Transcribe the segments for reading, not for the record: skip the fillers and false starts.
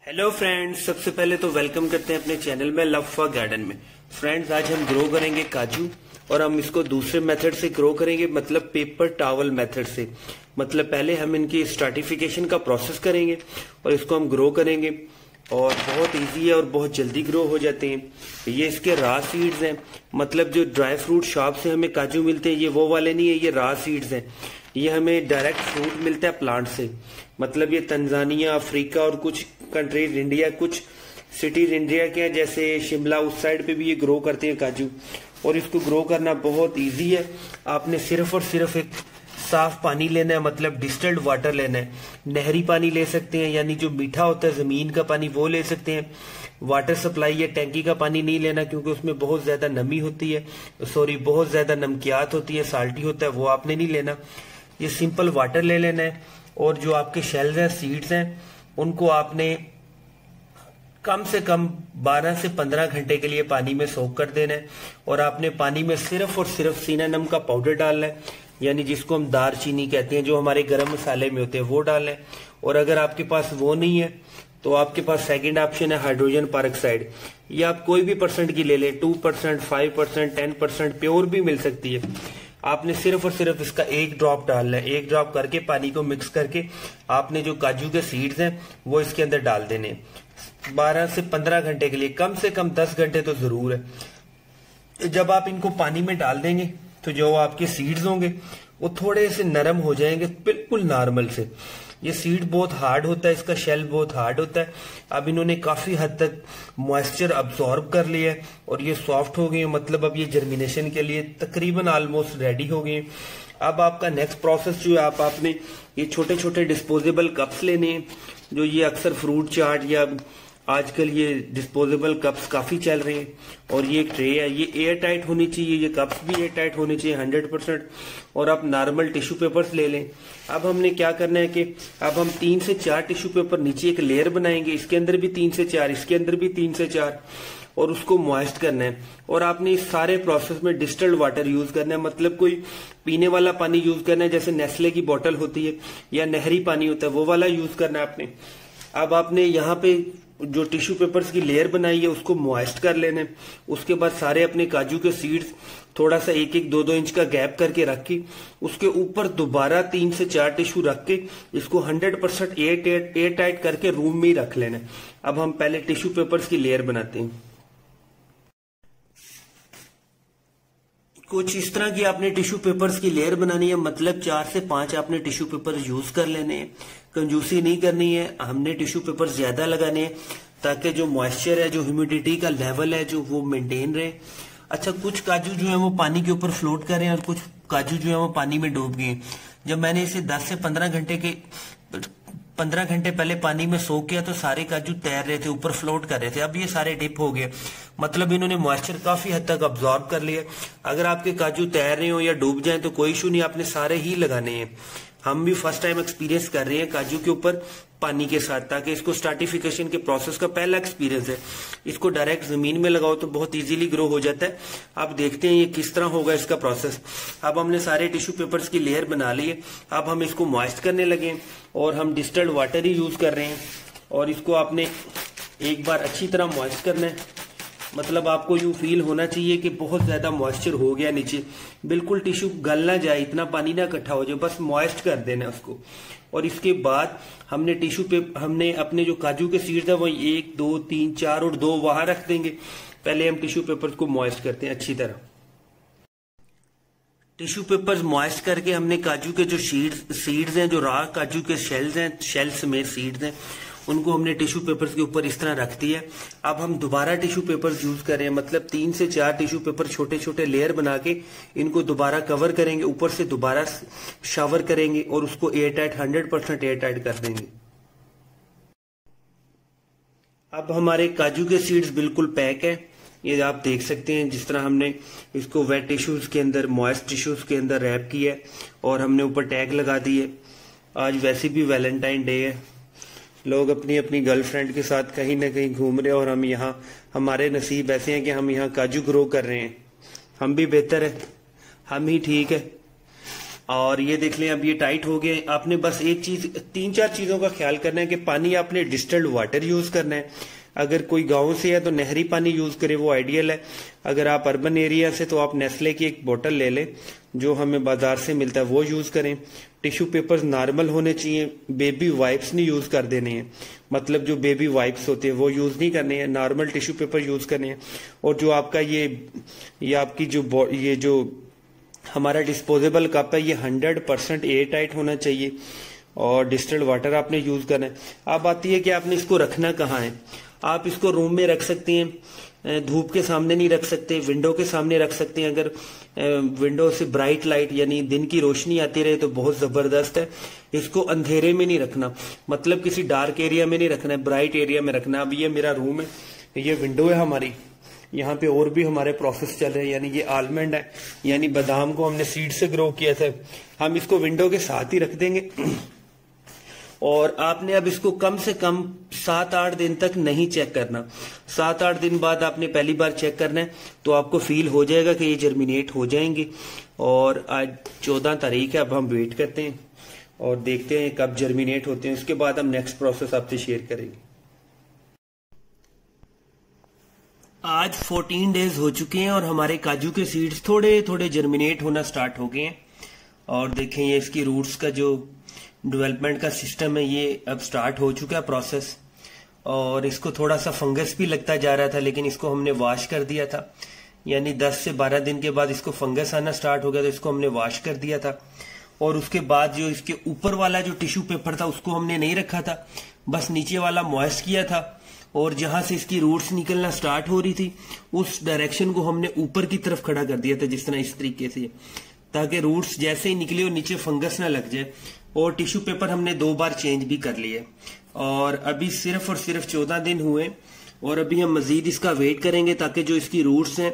Hello friends, सबसे पहले तो वेलकम करते हैं अपने चैनल में लव फॉर गार्डन में। फ्रेंड्स, आज हम ग्रो करेंगे काजू और हम इसको दूसरे मेथड से ग्रो करेंगे, मतलब पेपर टॉवल मेथड से। मतलब पहले हम इनकी स्ट्राटिफिकेशन का प्रोसेस करेंगे और इसको हम ग्रो करेंगे और बहुत इजी है और बहुत जल्दी ग्रो हो जाते हैं। ये इसके रॉ सीड्स हैं, मतलब जो ड्राई फ्रूट शॉप से हमें काजू मिलते हैं ये वो वाले नहीं है, ये रॉ सीड्स हैं। ये हमें डायरेक्ट फ्रूट मिलता है प्लांट से। मतलब ये तंजानिया, अफ्रीका और कुछ कंट्रीज इंडिया, कुछ सिटीज इंडिया के हैं, जैसे शिमला उस साइड पे भी ये ग्रो करते हैं काजू। और इसको ग्रो करना बहुत इजी है। आपने सिर्फ और सिर्फ एक साफ पानी लेना है, मतलब डिस्टिल्ड वाटर लेना है। नहरी पानी ले सकते हैं, यानी जो मीठा होता है जमीन का पानी वो ले सकते हैं। वाटर सप्लाई या टैंकी का पानी नहीं लेना, क्योंकि उसमें बहुत ज्यादा नमी होती है, बहुत ज्यादा नमकियात होती है, साल्टी होता है, वो आपने नहीं लेना। ये सिंपल वाटर ले लेना है। और जो आपके शेल्स हैं, सीड्स हैं, उनको आपने कम से कम 12 से 15 घंटे के लिए पानी में सोक कर देना है। और आपने पानी में सिर्फ और सिर्फ सिनामन का पाउडर डालना है, यानी जिसको हम दारचीनी कहते हैं, जो हमारे गरम मसाले में होते हैं, वो डालना है। और अगर आपके पास वो नहीं है तो आपके पास सेकंड ऑप्शन है हाइड्रोजन पेरोक्साइड। ये आप कोई भी परसेंट की ले लें, 2%, 5%, 10%, प्योर भी मिल सकती है। आपने सिर्फ और सिर्फ इसका एक ड्रॉप डालना है। एक ड्रॉप करके पानी को मिक्स करके आपने जो काजू के सीड्स हैं वो इसके अंदर डाल देने। 12 से 15 घंटे के लिए, कम से कम 10 घंटे तो जरूर है। जब आप इनको पानी में डाल देंगे तो जो आपके सीड्स होंगे वो थोड़े से नरम हो जाएंगे, बिल्कुल नॉर्मल से। ये सीड बहुत हार्ड होता है, इसका शेल बहुत हार्ड होता है। अब इन्होंने काफी हद तक मॉइस्चर अब्सॉर्ब कर लिया है और ये सॉफ्ट हो गए, मतलब अब ये जर्मिनेशन के लिए तकरीबन ऑलमोस्ट रेडी हो गए। अब आपका नेक्स्ट प्रोसेस जो है, आपने ये छोटे छोटे डिस्पोजेबल कप्स लेने हैं, जो ये अक्सर फ्रूट चाट या आजकल ये डिस्पोजेबल कप्स काफी चल रहे हैं। और ये एक ट्रे है, ये एयर टाइट होनी चाहिए, ये कप्स भी एयर टाइट होने चाहिए 100%। और आप नॉर्मल टिश्यू पेपर्स ले लें। अब हमने क्या करना है कि अब हम 3 से 4 टिश्यू पेपर नीचे एक लेयर बनाएंगे, इसके अंदर भी 3 से 4, इसके अंदर भी 3 से 4, और उसको मॉइस्ट करना है। और आपने इस सारे प्रोसेस में डिस्टिल्ड वाटर यूज करना है, मतलब कोई पीने वाला पानी यूज करना है, जैसे नेस्ले की बोतल होती है या नहरी पानी होता है, वो वाला यूज करना है आपने। अब आपने यहाँ पे जो टिश्यू पेपर्स की लेयर बनाई है उसको मॉइस्ट कर लेना है। उसके बाद सारे अपने काजू के सीड्स थोड़ा सा 1-1, 2-2 इंच का गैप करके रख के उसके ऊपर दोबारा 3 से 4 टिश्यू रख के इसको 100% एयर टाइट करके रूम में ही रख लेना है। अब हम पहले टिश्यू पेपर्स की लेयर बनाते हैं। कुछ इस तरह की आपने टिश्यू पेपर्स की लेयर बनानी है, मतलब 4 से 5 आपने टिश्यू पेपर यूज कर लेने हैं। कंजूसी नहीं करनी है, हमने टिश्यू पेपर ज्यादा लगाने हैं ताकि जो मॉइस्चर है, जो ह्यूमिडिटी का लेवल है, जो वो मेंटेन रहे। अच्छा, कुछ काजू जो है वो पानी के ऊपर फ्लोट कर रहे हैं और कुछ काजू जो है वो पानी में डूब गए। जब मैंने इसे 10 से 15 घंटे पहले पानी में सोख किया तो सारे काजू तैर रहे थे, ऊपर फ्लोट कर रहे थे। अब ये सारे डिप हो गए, मतलब इन्होंने मॉइस्चर काफी हद तक अब्सॉर्ब कर लिया। अगर आपके काजू तैर रहे हो या डूब जाएं तो कोई इशू नहीं, आपने सारे ही लगाने हैं। हम भी फर्स्ट टाइम एक्सपीरियंस कर रहे हैं काजू के ऊपर पानी के साथ, ताकि इसको स्ट्राटिफिकेशन के प्रोसेस का पहला एक्सपीरियंस है। इसको डायरेक्ट जमीन में लगाओ तो बहुत इजीली ग्रो हो जाता है। आप देखते हैं ये किस तरह होगा इसका प्रोसेस। अब हमने सारे टिश्यू पेपर्स की लेयर बना ली है। अब हम इसको मॉइस्ट करने लगे और हम डिस्टिल्ड वाटर ही यूज कर रहे हैं। और इसको आपने एक बार अच्छी तरह मॉइस्ट करना है, मतलब आपको यूं फील होना चाहिए कि बहुत ज्यादा मॉइस्चर हो गया नीचे, बिल्कुल टिश्यू गल ना जाए, इतना पानी ना इकट्ठा हो जाए, बस मॉइस्ट कर देना उसको। और इसके बाद हमने हमने अपने जो काजू के सीड्स है वो 1, 2, 3, 4 और 2 वहां रख देंगे। पहले हम टिश्यू पेपर को मॉइस्ट करते हैं अच्छी तरह। टिश्यू पेपर्स मॉइस्ट करके हमने काजू के जो सीड्स हैं, जो रॉ काजू के शेल्स हैं, शेल समेत सीड्स हैं, उनको हमने टिश्यू पेपर्स के ऊपर इस तरह रख दिया। अब हम दोबारा टिश्यू पेपर्स यूज कर रहे हैं, मतलब 3 से 4 टिश्यू पेपर छोटे छोटे लेयर बना के इनको दोबारा कवर करेंगे, ऊपर से दोबारा शावर करेंगे और उसको एयर टाइट 100% एयर टाइट कर देंगे। अब हमारे काजू के सीड्स बिल्कुल पैक है, ये आप देख सकते हैं। जिस तरह हमने इसको वेट टिश्यूज के अंदर, मॉइस्ट टिश्यूज के अंदर रैप किया है और हमने ऊपर टैग लगा दिए। आज वैसे भी वैलेंटाइन डे है, लोग अपनी अपनी गर्लफ्रेंड के साथ कहीं ना कहीं घूम रहे हैं और हम यहाँ, हमारे नसीब ऐसे हैं कि हम यहाँ काजू ग्रो कर रहे हैं। हम भी बेहतर है, हम ही ठीक है। और ये देख लें अब ये टाइट हो गए। आपने बस एक चीज, 3-4 चीजों का ख्याल करना है कि पानी आपने डिस्टिल्ड वाटर यूज करना है। अगर कोई गांव से है तो नहरी पानी यूज करे, वो आइडियल है। अगर आप अर्बन एरिया से तो आप नेस्ले की एक बोतल ले लें जो हमें बाजार से मिलता है, वो यूज करें। टिश्यू पेपर्स नॉर्मल होने चाहिए, बेबी वाइप्स नहीं यूज कर देने हैं, मतलब जो बेबी वाइप्स होते हैं वो यूज नहीं करने हैं, नॉर्मल टिश्यू पेपर यूज करने हैं। और जो आपका ये आपकी जो हमारा डिस्पोजेबल कप है ये 100% एयर टाइट होना चाहिए और डिस्टिल्ड वाटर आपने यूज करना है। अब आती है कि आपने इसको रखना कहाँ है। आप इसको रूम में रख सकते हैं, धूप के सामने नहीं रख सकते, विंडो के सामने रख सकते हैं। अगर विंडो से ब्राइट लाइट यानी दिन की रोशनी आती रहे तो बहुत जबरदस्त है। इसको अंधेरे में नहीं रखना, मतलब किसी डार्क एरिया में नहीं रखना है, ब्राइट एरिया में रखना। अब ये मेरा रूम है, ये विंडो है हमारी, यहाँ पे और भी हमारे प्रोसेस चल रहे हैं। यानी ये आलमंड है, यानी बादाम को हमने सीड से ग्रो किया था, हम इसको विंडो के साथ ही रख देंगे। और आपने अब इसको कम से कम 7-8 दिन तक नहीं चेक करना। 7-8 दिन बाद आपने पहली बार चेक करना है तो आपको फील हो जाएगा कि ये जर्मिनेट हो जाएंगे। और आज 14 तारीख है, अब हम वेट करते हैं और देखते हैं कब जर्मिनेट होते हैं। उसके बाद हम नेक्स्ट प्रोसेस आपसे शेयर करेंगे। आज 14 डेज हो चुके हैं और हमारे काजू के सीड्स थोड़े थोड़े जर्मिनेट होना स्टार्ट हो गए हैं। और देखें ये इसकी रूट्स का जो डेवलपमेंट का सिस्टम है ये अब स्टार्ट हो चुका है प्रोसेस। और इसको थोड़ा सा फंगस भी लगता जा रहा था, लेकिन इसको हमने वॉश कर दिया था। यानी 10 से 12 दिन के बाद इसको फंगस आना स्टार्ट हो गया तो इसको हमने वॉश कर दिया था। और उसके बाद जो इसके ऊपर वाला जो टिश्यू पेपर था उसको हमने नहीं रखा था, बस नीचे वाला मॉइस्ट किया था। और जहां से इसकी रूट्स निकलना स्टार्ट हो रही थी उस डायरेक्शन को हमने ऊपर की तरफ खड़ा कर दिया था, जिस तरह इस तरीके से, ताकि रूट्स जैसे ही निकले और नीचे फंगस ना लग जाए। और टिश्यू पेपर हमने 2 बार चेंज भी कर लिए। और अभी सिर्फ और सिर्फ 14 दिन हुए और अभी हम मजीद इसका वेट करेंगे ताकि जो इसकी रूट्स हैं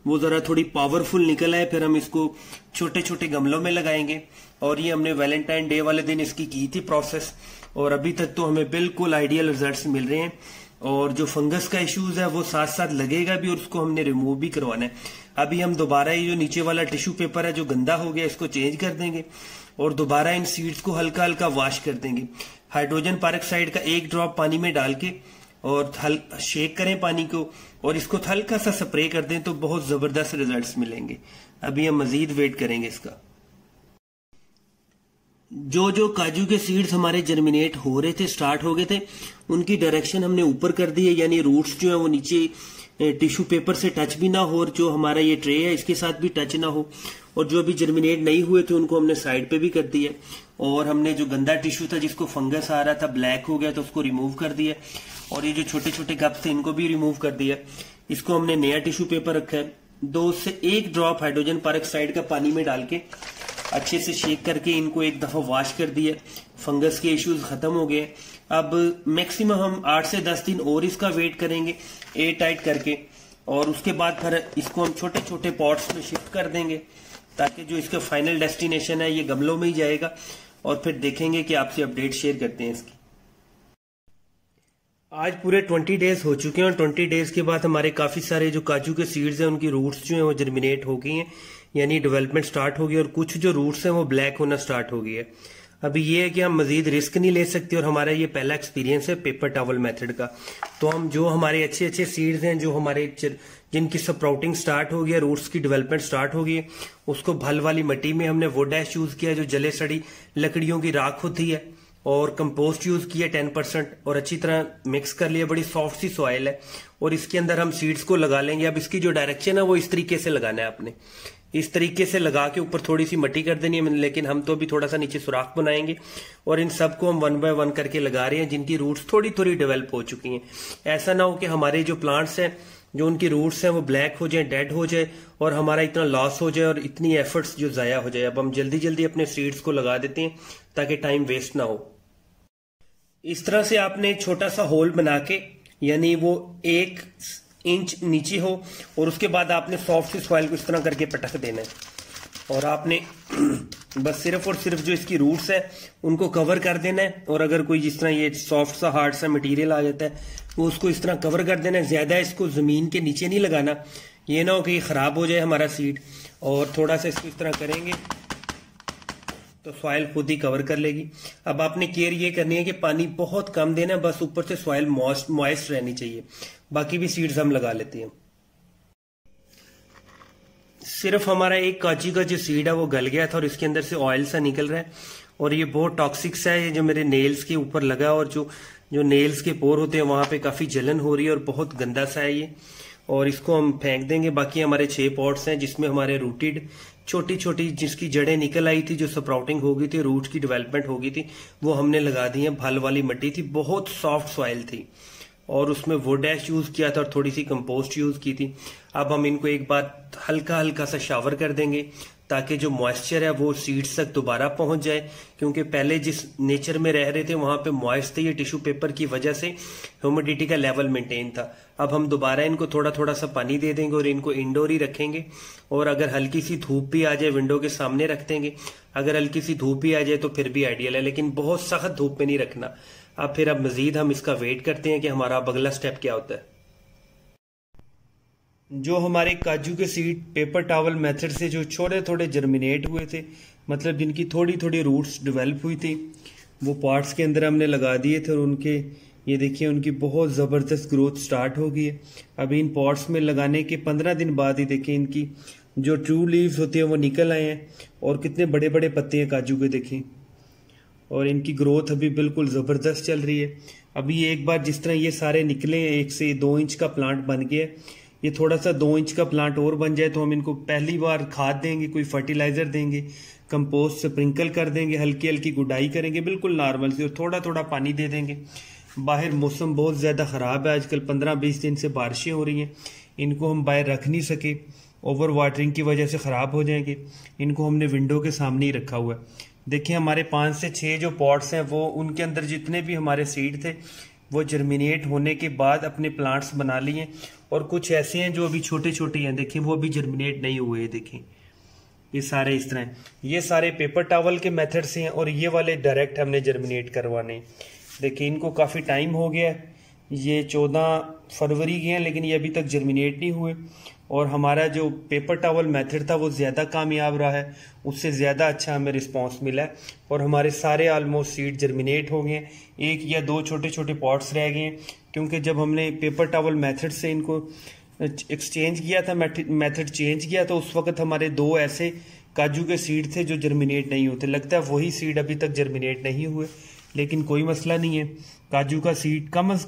वो जरा थोड़ी पावरफुल निकल आए। फिर हम इसको छोटे छोटे गमलों में लगाएंगे। और ये हमने वैलेंटाइन डे वाले दिन इसकी की थी प्रोसेस, और अभी तक तो हमें बिल्कुल आइडियल रिजल्ट्स मिल रहे हैं। और जो फंगस का इश्यूज है वो साथ साथ लगेगा भी और उसको हमने रिमूव भी करवाना है। अभी हम दोबारा ये जो नीचे वाला टिश्यू पेपर है जो गंदा हो गया इसको चेंज कर देंगे और दोबारा इन सीड्स को हल्का हल्का वॉश कर देंगे। हाइड्रोजन पेरोक्साइड का 1 ड्रॉप पानी में डाल के और शेक करें पानी को और इसको हल्का सा स्प्रे कर दें तो बहुत जबरदस्त रिजल्ट्स मिलेंगे। अभी हम मजीद वेट करेंगे इसका। जो काजू के सीड्स हमारे जर्मिनेट हो रहे थे, स्टार्ट हो गए थे, उनकी डायरेक्शन हमने ऊपर कर दी है। यानी रूट्स जो है वो नीचे टिश्यू पेपर से टच भी ना हो और जो हमारा ये ट्रे है इसके साथ भी टच ना हो। और जो अभी जर्मिनेट नहीं हुए थे उनको हमने साइड पे भी कर दिया। और हमने जो गंदा टिश्यू था जिसको फंगस आ रहा था, ब्लैक हो गया, तो उसको रिमूव कर दिया। और ये जो छोटे छोटे कप थे इनको भी रिमूव कर दिया। इसको हमने नया टिश्यू पेपर रखा है। 2 से 1 ड्रॉप हाइड्रोजन पेरोक्साइड का पानी में डाल के अच्छे से शेक करके इनको एक दफा वॉश कर दिया। फंगस के इश्यूज खत्म हो गए। अब मैक्सिमम हम 8 से 10 दिन और इसका वेट करेंगे एयर टाइट करके। और उसके बाद फिर इसको हम छोटे छोटे पॉट्स में शिफ्ट कर देंगे ताकि जो इसका फाइनल डेस्टिनेशन है ये गमलों में ही जाएगा। और फिर देखेंगे कि आपसे अपडेट शेयर करते हैं इसकी। आज पूरे 20 डेज हो चुके हैं और 20 डेज के बाद हमारे काफी सारे जो काजू के सीड्स हैं उनकी रूट्स जो हैं वो जर्मिनेट हो गई हैं, यानी डेवलपमेंट स्टार्ट हो गई। और कुछ जो रूट्स हैं वो ब्लैक होना स्टार्ट हो गई है। अभी ये है कि हम मजीद रिस्क नहीं ले सकते और हमारा ये पहला एक्सपीरियंस है पेपर टॉवल मेथड का। तो हम जो हमारे अच्छे अच्छे सीड्स हैं जो हमारे जिनकी स्प्राउटिंग स्टार्ट हो गई, रूट्स की डेवलपमेंट स्टार्ट हो गई, उसको भल वाली मिट्टी में हमने वुड ऐश यूज किया जो जले सड़ी लकड़ियों की राख होती है, और कंपोस्ट यूज किया 10% और अच्छी तरह मिक्स कर लिया। बड़ी सॉफ्ट सी सॉइल है और इसके अंदर हम सीड्स को लगा लेंगे। अब इसकी जो डायरेक्शन है वो इस तरीके से लगाना है आपने, इस तरीके से लगा के ऊपर थोड़ी सी मिट्टी कर देनी है, लेकिन हम तो अभी थोड़ा सा नीचे सुराख बनाएंगे और इन सबको हम 1 बाय 1 करके लगा रहे हैं जिनकी रूट्स थोड़ी थोड़ी डेवलप हो चुकी हैं। ऐसा ना हो कि हमारे जो प्लांट्स हैं जो उनकी रूट्स हैं वो ब्लैक हो जाए, डेड हो जाए और हमारा इतना लॉस हो जाए और इतनी एफर्ट्स जो जाया हो जाए। अब हम जल्दी जल्दी अपने सीड्स को लगा देते हैं ताकि टाइम वेस्ट ना हो। इस तरह से आपने छोटा सा होल बना के, यानी वो 1 इंच नीचे हो, और उसके बाद आपने सॉफ्ट सी सॉइल को इस तरह करके पटक देना है और आपने बस सिर्फ और सिर्फ जो इसकी रूट्स है उनको कवर कर देना है। और अगर कोई जिस तरह ये सॉफ्ट सा हार्ड सा मटेरियल आ जाता है वो उसको इस तरह कवर कर देना है। ज्यादा इसको जमीन के नीचे नहीं लगाना, ये ना हो कि ये खराब हो जाए हमारा सीड। और थोड़ा सा इसको इस तरह करेंगे तो सॉइल खुद ही कवर कर लेगी। अब आपने केयर ये करनी है कि पानी बहुत कम देना है, बस ऊपर से सॉइल मॉइस्ट रहनी चाहिए। बाकी भी सीड्स हम लगा लेते हैं। सिर्फ हमारा एक काजू का जो सीड है वो गल गया था और इसके अंदर से ऑयल सा निकल रहा है और ये बहुत टॉक्सिक सा है, जो मेरे नेल्स के ऊपर लगा और जो नेल्स के पोर होते हैं वहां पे काफी जलन हो रही है और बहुत गंदा सा है ये, और इसको हम फेंक देंगे। बाकी हमारे 6 पॉट्स हैं जिसमें हमारे रूटेड छोटी छोटी जिसकी जड़ें निकल आई थी, जो स्प्राउटिंग हो गई थी, रूट्स की डेवलपमेंट हो गई थी, वो हमने लगा दी है। भल वाली मिट्टी थी, बहुत सॉफ्ट सॉइल थी और उसमें वुड एश यूज किया था और थोड़ी सी कंपोस्ट यूज की थी। अब हम इनको एक बार हल्का हल्का सा शावर कर देंगे ताकि जो मॉइस्चर है वो सीड्स तक दोबारा पहुंच जाए, क्योंकि पहले जिस नेचर में रह रहे थे वहां पे मॉइस्ट थे, ये टिश्यू पेपर की वजह से ह्यूमिडिटी का लेवल मेंटेन था। अब हम दोबारा इनको थोड़ा थोड़ा सा पानी दे देंगे और इनको इंडोर ही रखेंगे, और अगर हल्की सी धूप भी आ जाए विंडो के सामने रख देंगे। अगर हल्की सी धूप भी आ जाए तो फिर भी आइडियल है, लेकिन बहुत सख्त धूप में नहीं रखना। अब मजीद हम इसका वेट करते हैं कि हमारा अब अगला स्टेप क्या होता है। जो हमारे काजू के सीड पेपर टॉवल मेथड से जो छोटे थोड़े जर्मिनेट हुए थे, मतलब जिनकी थोड़ी थोड़ी रूट्स डेवलप हुई थी, वो पॉट्स के अंदर हमने लगा दिए थे और उनके ये देखिए उनकी बहुत ज़बरदस्त ग्रोथ स्टार्ट हो गई है। अभी इन पॉट्स में लगाने के 15 दिन बाद ही देखिए इनकी जो ट्रू लीव्स होती हैं वो निकल आए हैं और कितने बड़े बड़े पत्ते हैं काजू के देखें, और इनकी ग्रोथ अभी बिल्कुल ज़बरदस्त चल रही है। अभी एक बार जिस तरह ये सारे निकले 1 से 2 इंच का प्लांट बन गया, ये थोड़ा सा 2 इंच का प्लांट और बन जाए तो हम इनको पहली बार खाद देंगे, कोई फर्टिलाइजर देंगे, कंपोस्ट स्प्रिंकल कर देंगे, हल्की हल्की गुडाई करेंगे बिल्कुल नॉर्मल से, और थोड़ा थोड़ा पानी दे देंगे। बाहर मौसम बहुत ज़्यादा ख़राब है आजकल, 15-20 दिन से बारिशें हो रही हैं, इनको हम बाहर रख नहीं सके, ओवर वाटरिंग की वजह से ख़राब हो जाएंगे। इनको हमने विंडो के सामने ही रखा हुआ है। देखिए हमारे 5 से 6 जो पॉट्स हैं वो उनके अंदर जितने भी हमारे सीड थे वो जर्मिनेट होने के बाद अपने प्लांट्स बना लिए, और कुछ ऐसे हैं जो अभी छोटे छोटे हैं, देखिए वो अभी जर्मिनेट नहीं हुए। देखें ये सारे इस तरह, ये सारे पेपर टॉवल के मेथड से हैं और ये वाले डायरेक्ट हमने जर्मिनेट करवाने। देखिए इनको काफ़ी टाइम हो गया है, ये 14 फरवरी के हैं लेकिन ये अभी तक जर्मिनेट नहीं हुए, और हमारा जो पेपर टॉवल मेथड था वो ज़्यादा कामयाब रहा है, उससे ज़्यादा अच्छा हमें रिस्पांस मिला है और हमारे सारे ऑलमोस्ट सीड जर्मिनेट हो गए हैं। 1 या 2 छोटे छोटे पॉट्स रह गए हैं, क्योंकि जब हमने पेपर टॉवल मेथड से इनको एक्सचेंज किया था, मेथड चेंज किया, तो उस वक्त हमारे 2 ऐसे काजू के सीड थे जो जर्मिनेट नहीं होते। लगता है वही सीड अभी तक जर्मिनेट नहीं हुए, लेकिन कोई मसला नहीं है। काजू का सीड कम अज़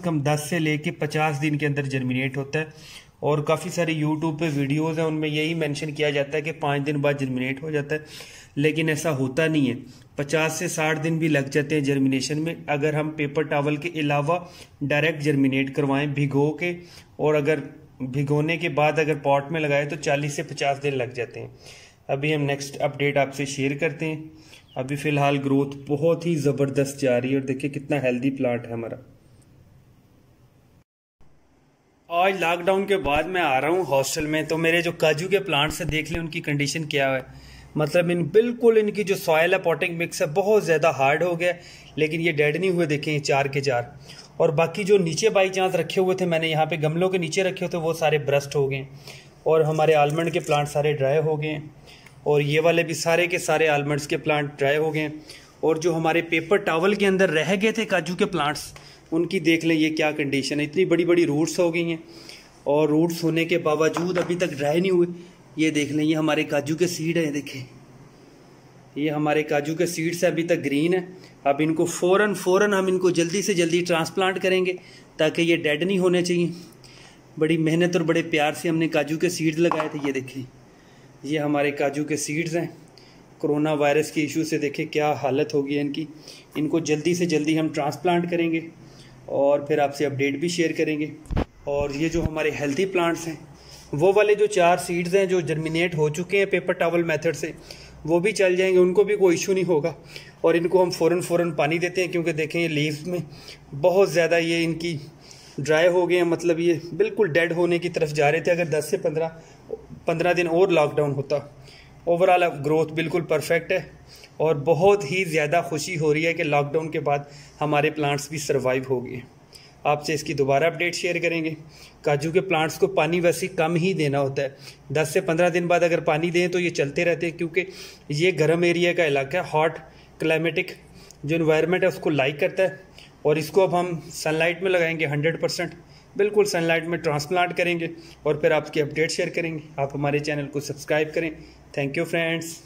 कम 10 से लेके 50 दिन के अंदर जर्मिनेट होता है, और काफ़ी सारे यूट्यूब पे वीडियोज़ हैं उनमें यही मेंशन किया जाता है कि 5 दिन बाद जर्मिनेट हो जाता है, लेकिन ऐसा होता नहीं है। 50 से 60 दिन भी लग जाते हैं जर्मिनेशन में, अगर हम पेपर टॉवल के अलावा डायरेक्ट जर्मिनेट करवाएं भिगो के, और अगर भिगोने के बाद अगर पॉट में लगाए तो 40 से 50 दिन लग जाते हैं। अभी हम नेक्स्ट अपडेट आपसे शेयर करते हैं। अभी फ़िलहाल ग्रोथ बहुत ही ज़बरदस्त जा रही है और देखिए कितना हेल्दी प्लांट है हमारा। आज लॉकडाउन के बाद मैं आ रहा हूँ हॉस्टल में, तो मेरे जो काजू के प्लांट्स हैं देख लें उनकी कंडीशन क्या है। मतलब बिल्कुल इनकी जो सॉयल है पॉटिंग मिक्स है बहुत ज़्यादा हार्ड हो गया, लेकिन ये डेड नहीं हुए। देखें ये 4 के 4, और बाकी जो नीचे बाई चांस रखे हुए थे मैंने यहाँ पे गमलों के नीचे रखे हुए थे वो सारे ब्रस्ट हो गए, और हमारे आलमंड के प्लांट सारे ड्राई हो गए, और ये वाले भी सारे के सारे आलमंड्स के प्लांट ड्राई हो गए। और जो हमारे पेपर टॉवल के अंदर रह गए थे काजू के प्लांट्स, उनकी देख लें ये क्या कंडीशन है। इतनी बड़ी बड़ी रूट्स हो गई हैं, और रूट्स होने के बावजूद अभी तक ड्राई नहीं हुए। ये देख लें, ये हमारे काजू के सीड हैं, देखें ये हमारे काजू के सीड्स अभी तक ग्रीन है। अब इनको फ़ौरन हम इनको जल्दी से जल्दी ट्रांसप्लांट करेंगे ताकि ये डेड नहीं होने चाहिए। बड़ी मेहनत और बड़े प्यार से हमने काजू के सीड्स लगाए थे। ये देखें ये हमारे काजू के सीड्स हैं। कोरोना वायरस के इशू से देखें क्या हालत होगी इनकी। इनको जल्दी से जल्दी हम ट्रांसप्लांट करेंगे और फिर आपसे अपडेट भी शेयर करेंगे। और ये जो हमारे हेल्दी प्लांट्स हैं, वो वाले जो 4 सीड्स हैं जो जर्मिनेट हो चुके हैं पेपर टॉवल मेथड से, वो भी चल जाएंगे, उनको भी कोई इशू नहीं होगा। और इनको हम फ़ौरन पानी देते हैं, क्योंकि देखें ये लीव्स में बहुत ज़्यादा ये इनकी ड्राई हो गए हैं, मतलब ये बिल्कुल डेड होने की तरफ जा रहे थे। अगर 10 से 15 दिन और लॉकडाउन होता। ओवरऑल ग्रोथ बिल्कुल परफेक्ट है, और बहुत ही ज़्यादा खुशी हो रही है कि लॉकडाउन के बाद हमारे प्लांट्स भी सर्वाइव हो गए। आपसे इसकी दोबारा अपडेट शेयर करेंगे। काजू के प्लांट्स को पानी वैसे कम ही देना होता है, 10 से 15 दिन बाद अगर पानी दें तो ये चलते रहते हैं, क्योंकि ये गर्म एरिया का इलाका है, हॉट क्लाइमेटिक जो इन्वायरमेंट है उसको लाइक करता है। और इसको अब हम सनलाइट में लगाएंगे 100%, बिल्कुल सनलाइट में ट्रांसप्लांट करेंगे और फिर आपकी अपडेट शेयर करेंगे। आप हमारे चैनल को सब्सक्राइब करें। Thank you friends.